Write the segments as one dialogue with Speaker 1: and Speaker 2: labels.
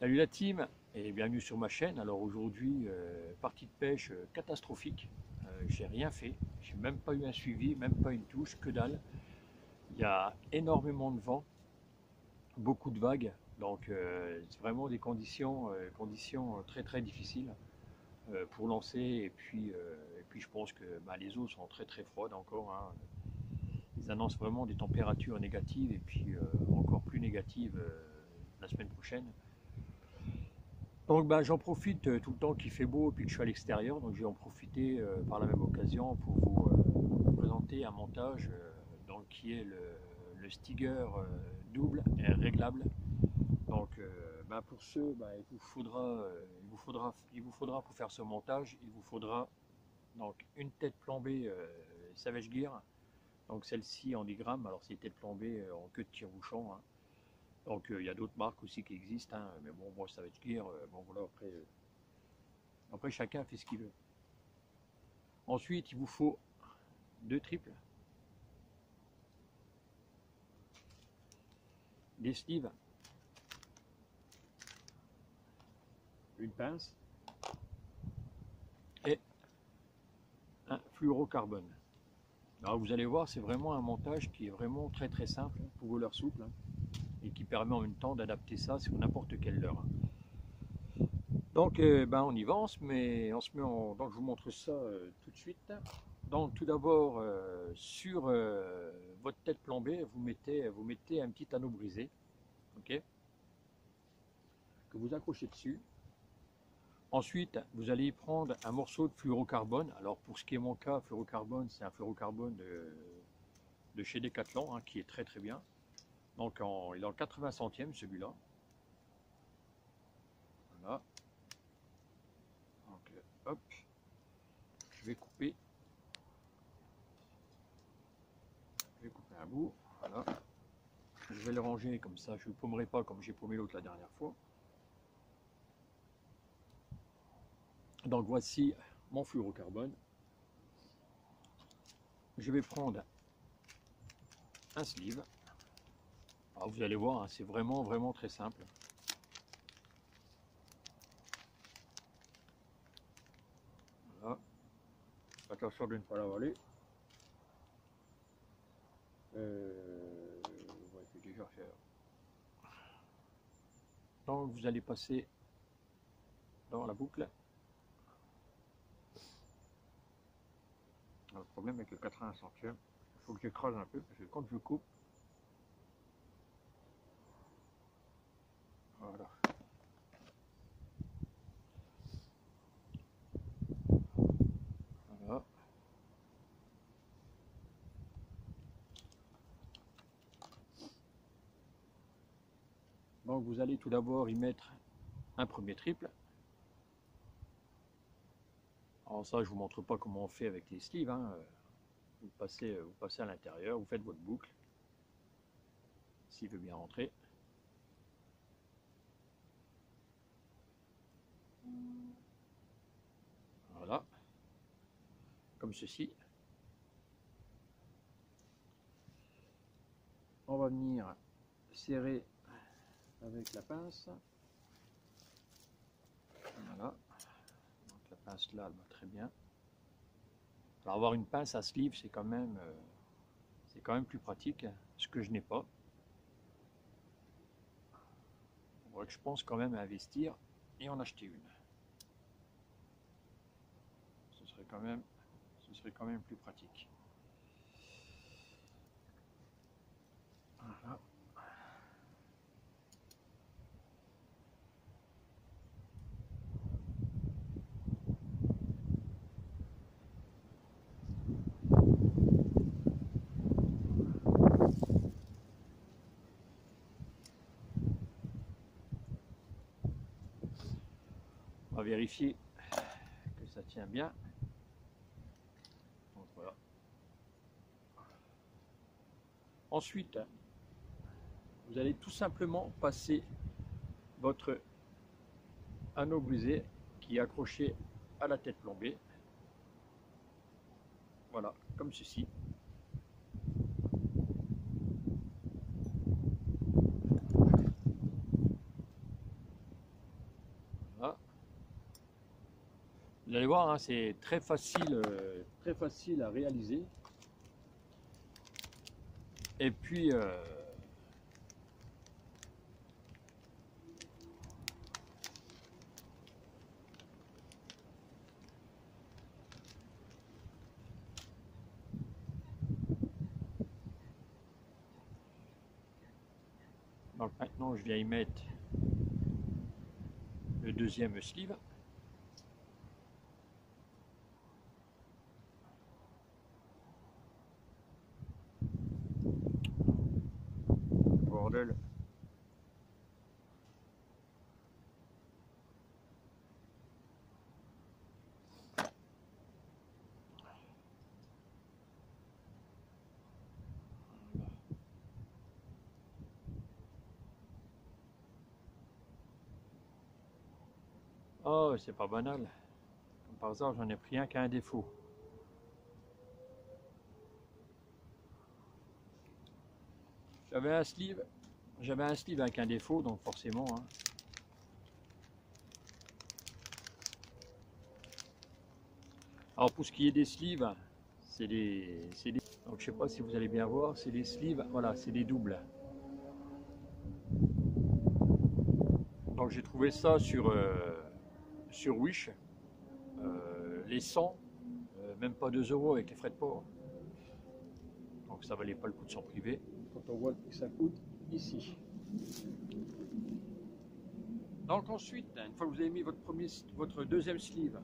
Speaker 1: Salut la team et bienvenue sur ma chaîne. Alors aujourd'hui, partie de pêche catastrophique. J'ai rien fait, j'ai même pas eu un suivi, même pas une touche, que dalle. Il y a énormément de vent, beaucoup de vagues, donc c'est vraiment des conditions très très difficiles pour lancer. Et puis je pense que les eaux sont très très froides encore, hein. Ils annoncent vraiment des températures négatives et puis encore plus négatives la semaine prochaine. Donc j'en profite tout le temps qu'il fait beau et puis que je suis à l'extérieur, donc je vais en profiter par la même occasion pour vous présenter un montage qui est le Stiger double et réglable. Donc pour ce, il vous faudra pour faire ce montage, il vous faudra donc une tête plombée Savage Gear, donc celle-ci en 10 grammes, alors c'est tête plombée en queue de tire-bouchon, hein. Donc il y a d'autres marques aussi qui existent, hein, mais bon, moi Savage Gear, bon voilà, après chacun fait ce qu'il veut. Ensuite, il vous faut deux triples, des sleeves, une pince et un fluorocarbone. Alors vous allez voir, c'est vraiment un montage qui est vraiment très très simple, pour voleur souple, hein, et qui permet en même temps d'adapter ça sur n'importe quelle leurre. Donc on y va, donc je vous montre ça tout de suite. Donc tout d'abord sur votre tête plombée, vous mettez un petit anneau brisé, ok, que vous accrochez dessus. Ensuite, vous allez y prendre un morceau de fluorocarbone. Alors pour ce qui est mon cas, fluorocarbone, c'est un fluorocarbone de chez Decathlon, hein, qui est très très bien. Donc il est en 80 centièmes celui-là. Voilà. Donc hop, je vais couper un bout. Voilà. Je vais le ranger comme ça, je ne le paumerai pas comme j'ai paumé l'autre la dernière fois. Donc voici mon fluorocarbone. Je vais prendre un sleeve. Alors vous allez voir, hein, c'est vraiment très simple. Voilà. Attention de ne pas l'avaler. Ouais, c'est déjà fait. Donc vous allez passer dans la boucle. Alors, le problème avec le 80 centièmes, il faut que j'écrase un peu parce que quand je coupe, voilà. Voilà. Donc vous allez tout d'abord y mettre un premier triple. Alors ça, je vous montre pas comment on fait avec les sleeves, hein. Vous passez à l'intérieur, vous faites votre boucle, s'il veut bien rentrer. Voilà, comme ceci. On va venir serrer avec la pince. Voilà, donc la pince là, elle va très bien. Alors avoir une pince à sleeve, c'est quand même plus pratique, ce que je n'ai pas. Donc je pense quand même à investir et en acheter une. Ce serait quand même plus pratique. Voilà. On va vérifier que ça tient bien. Donc voilà. Ensuite, vous allez tout simplement passer votre anneau brisé qui est accroché à la tête plombée. Voilà, comme ceci. Vous allez voir, hein, c'est très facile à réaliser. Et puis, donc maintenant, je viens y mettre le deuxième sleeve. Bordel. Oh, c'est pas banal. Comme par hasard, j'en ai pris un qui a un défaut. J'avais un sleeve avec un défaut, donc forcément. Hein. Alors pour ce qui est des sleeves, donc je sais pas si vous allez bien voir, c'est des sleeves, voilà, c'est des doubles. Donc j'ai trouvé ça sur Wish, les 100, même pas 2 € avec les frais de port. Donc ça valait pas le coup de s'en priver. Quand on voit que ça coûte ici. Donc ensuite, une fois que vous avez mis votre deuxième sleeve,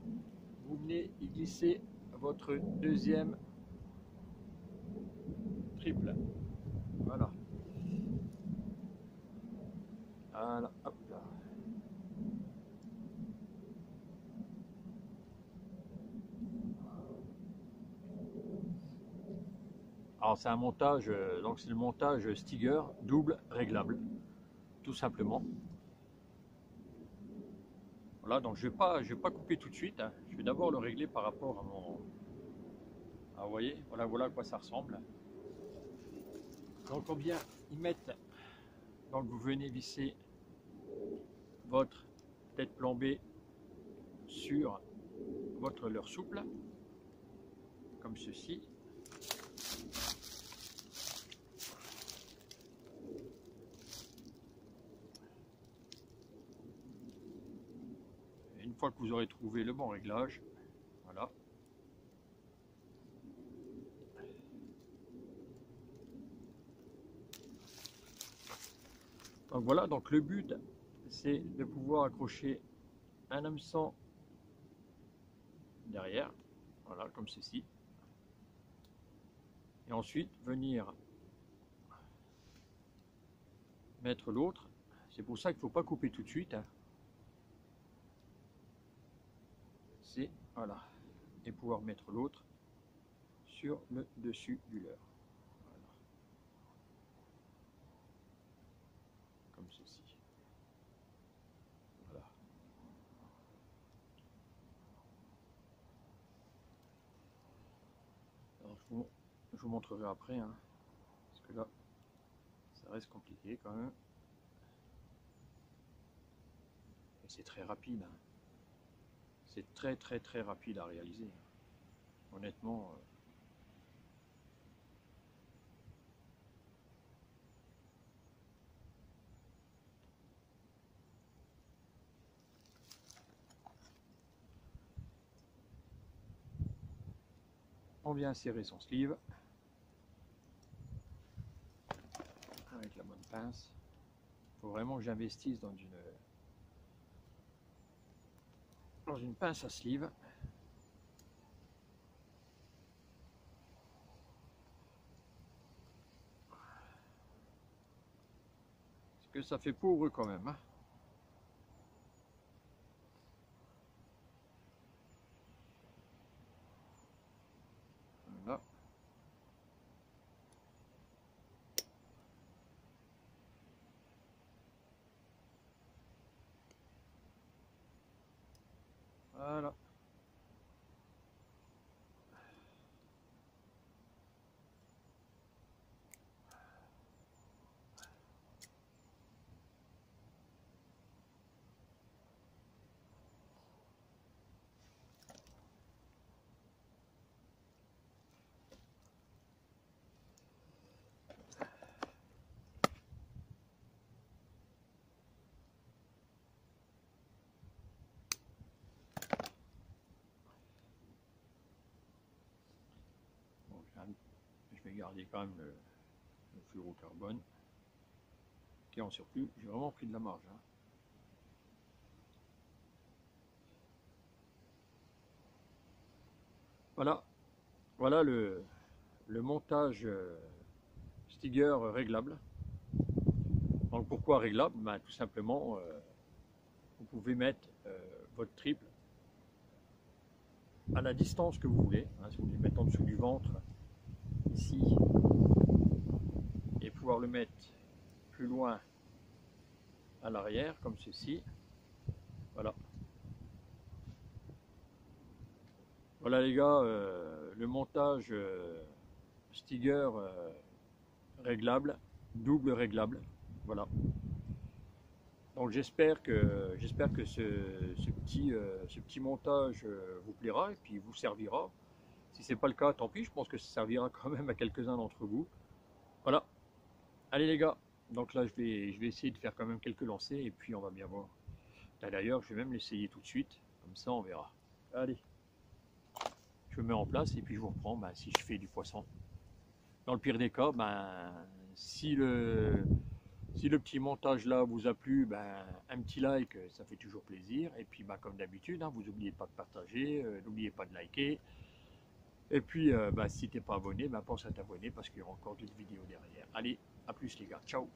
Speaker 1: vous venez y glisser votre deuxième triple. Voilà. Voilà, hop là. Alors c'est un montage, donc c'est le montage Stiger double réglable, tout simplement. Voilà, donc je vais pas couper tout de suite. Hein. Je vais d'abord le régler par rapport à mon. Ah, vous voyez, voilà à quoi ça ressemble. Donc on vient y mettre. Donc vous venez visser votre tête plombée sur votre leurre souple, comme ceci. Et une fois que vous aurez trouvé le bon réglage, voilà. Donc voilà, donc le but c'est de pouvoir accrocher un hameçon derrière, voilà, comme ceci. Et ensuite venir mettre l'autre. C'est pour ça qu'il ne faut pas couper tout de suite. Hein. C'est voilà. Et pouvoir mettre l'autre sur le dessus du leurre. Voilà. Comme ceci. Voilà. Alors je vous montrerai après. Hein, parce que là, ça reste compliqué quand même. Et c'est très rapide. Hein. C'est très rapide à réaliser. Honnêtement. On vient serrer son sleeve avec la bonne pince. Il faut vraiment que j'investisse dans une pince à sleeve. Parce que ça fait pauvre quand même. Hein. Voilà. Voilà. vais garder quand même le fluorocarbone qui est en surplus. J'ai vraiment pris de la marge. Hein. Voilà, voilà le montage Stiger réglable. Donc pourquoi réglable? Ben, tout simplement, vous pouvez mettre votre triple à la distance que vous voulez. Hein, si vous voulez le mettre en dessous du ventre, ici, et pouvoir le mettre plus loin à l'arrière, comme ceci. Voilà. Voilà les gars, le montage Stiger réglable, double réglable. Voilà. Donc j'espère que ce petit montage vous plaira et puis vous servira. Si c'est pas le cas, tant pis, je pense que ça servira quand même à quelques-uns d'entre vous. Voilà. Allez les gars, donc là je vais essayer de faire quand même quelques lancers et puis on va bien voir. D'ailleurs, je vais même l'essayer tout de suite, comme ça on verra. Allez, je me mets en place et puis je vous reprends si je fais du poisson. Dans le pire des cas, si le petit montage là vous a plu, un petit like, ça fait toujours plaisir. Et puis comme d'habitude, hein, vous n'oubliez pas de partager, n'oubliez pas de liker. Et puis si tu n'es pas abonné, pense à t'abonner parce qu'il y aura encore d'autres vidéos derrière. Allez, à plus les gars, ciao.